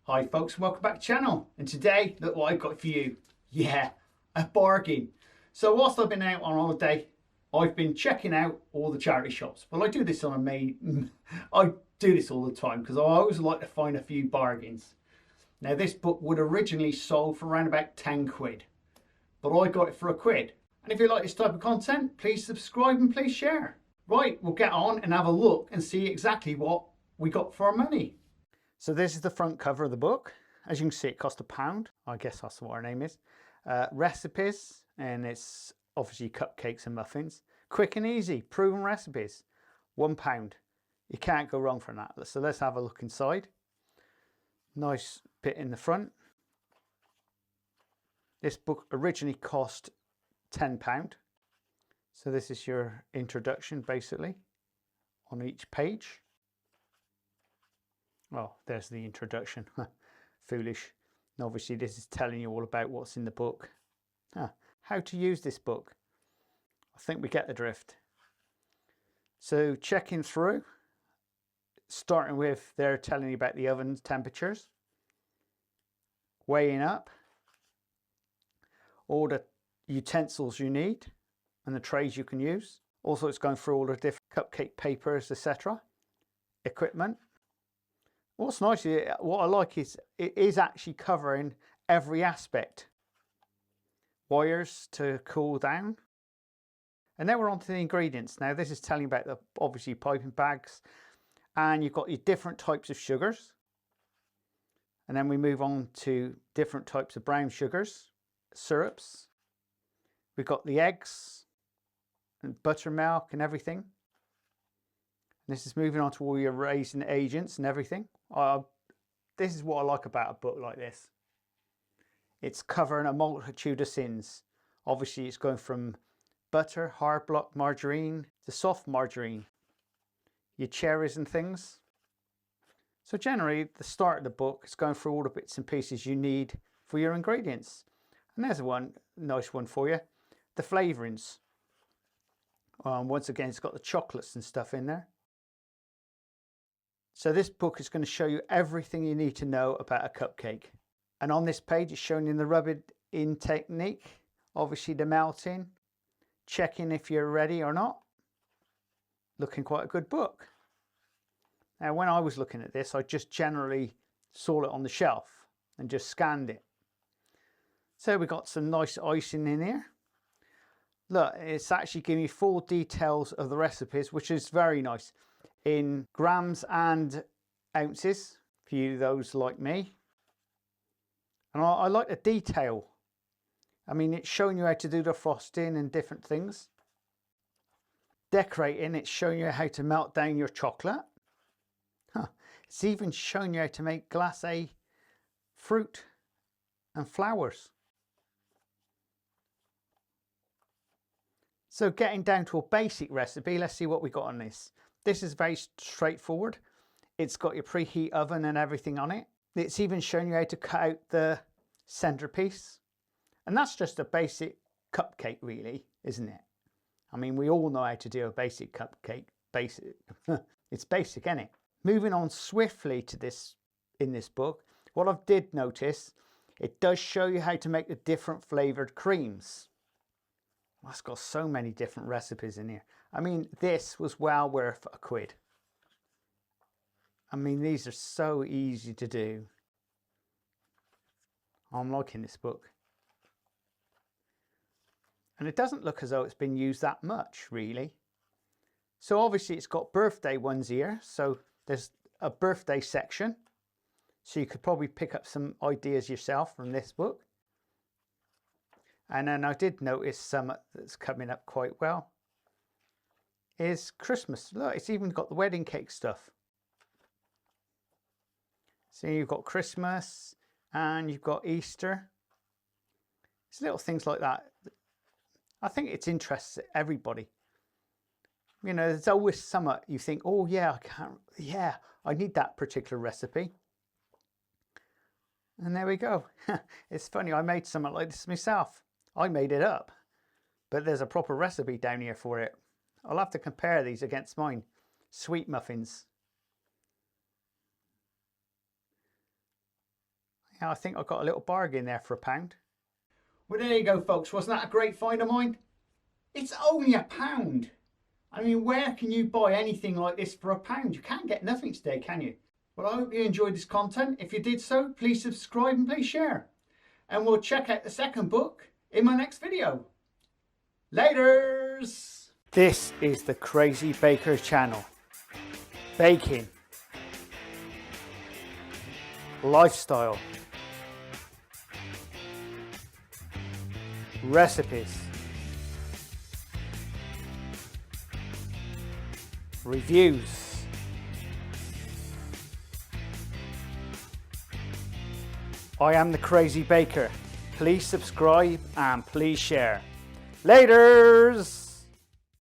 Hi folks, welcome back to the channel. And today, look what I've got for you. Yeah, a bargain. So whilst I've been out on holiday, I've been checking out all the charity shops. Well, I do this I do this all the time because I always like to find a few bargains. Now this book would originally sold for around about 10 quid, but I got it for £1. And if you like this type of content, please subscribe and please share. Right, we'll get on and have a look and see exactly what we got for our money. So this is the front cover of the book. As you can see, it cost £1. I guess that's what our name is. Recipes, and it's obviously cupcakes and muffins. Quick and easy, proven recipes. £1. You can't go wrong from that. So let's have a look inside. Nice bit in the front. This book originally cost £10. So this is your introduction basically on each page. Well, there's the introduction. Foolish. And obviously this is telling you all about what's in the book. How to use this book. I think we get the drift. So checking through, starting with they're telling you about the oven temperatures, weighing up, all the utensils you need and the trays you can use. Also it's going through all the different cupcake papers, etc. Equipment. What's nice, what I like is it is actually covering every aspect. Wires to cool down. And then we're on to the ingredients. Now this is telling you about the obviously piping bags, and you've got your different types of sugars. And then we move on to different types of brown sugars, syrups. We've got the eggs and buttermilk and everything. And this is moving on to all your raising agents and everything. This is what I like about a book like this. It's covering a multitude of sins. Obviously it's going from butter, hard block margarine to soft margarine, your cherries and things. So generally the start of the book is going through all the bits and pieces you need for your ingredients. And there's one nice one for you, the flavourings. Once again, it's got the chocolates and stuff in there. So this book is going to show you everything you need to know about a cupcake. And on this page it's showing you the rubbing in technique, obviously the melting, checking if you're ready or not. Looking quite a good book. Now when I was looking at this, I just generally saw it on the shelf and just scanned it. So we got some nice icing in here. Look, it's actually giving you full details of the recipes, which is very nice, in grams and ounces for you those like me. And I like the detail. I mean, it's showing you how to do the frosting and different things. Decorating, it's showing you how to melt down your chocolate. It's even showing you how to make glacé fruit and flowers. So getting down to a basic recipe, let's see what we got on this. This is very straightforward. It's got your preheat oven and everything on it. It's even showing you how to cut out the centerpiece. And that's just a basic cupcake really, isn't it? I mean, we all know how to do a basic cupcake. It's basic, isn't it? Moving on swiftly to this in this book, what I did notice, it does show you how to make the different flavored creams. It's got so many different recipes in here. I mean, this was well worth £1. I mean, these are so easy to do. I'm liking this book. And it doesn't look as though it's been used that much, really. So obviously it's got birthday ones here. So there's a birthday section. So you could probably pick up some ideas yourself from this book. And then I did notice some that's coming up quite well is Christmas. Look, it's even got the wedding cake stuff. So you've got Christmas and you've got Easter. It's little things like that. I think it interests everybody. You know, there's always something you think, oh yeah, I need that particular recipe. And there we go. It's funny, I made something like this myself. I made it up, but there's a proper recipe down here for it. I'll have to compare these against mine. Sweet muffins. Yeah, I think I got a little bargain there for £1. Well, there you go, folks. Wasn't that a great find of mine? It's only £1. I mean, where can you buy anything like this for £1? You can't get nothing today, can you? Well, I hope you enjoyed this content. If you did so, please subscribe and please share. And we'll check out the second book in my next video. Laters! This is the Crazy Baker's channel. Baking. Lifestyle. Recipes. Reviews. I am the Crazy Baker. Please subscribe and please share. Laters!